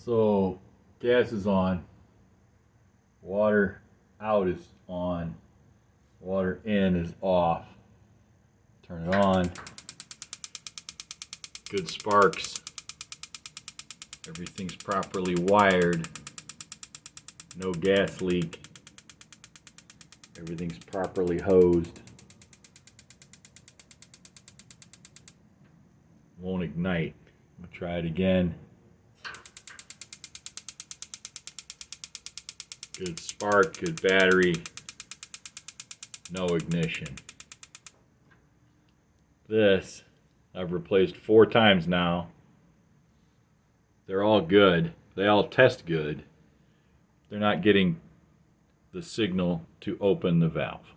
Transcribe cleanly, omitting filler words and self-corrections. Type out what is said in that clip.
So gas is on, water out is on, water in is off. Turn it on. Good sparks. Everything's properly wired. No gas leak. Everything's properly hosed. Won't ignite. I'm gonna try it again. Good spark, good battery, no ignition. This I've replaced 4 times now. They're all good. They all test good. They're not getting the signal to open the valve.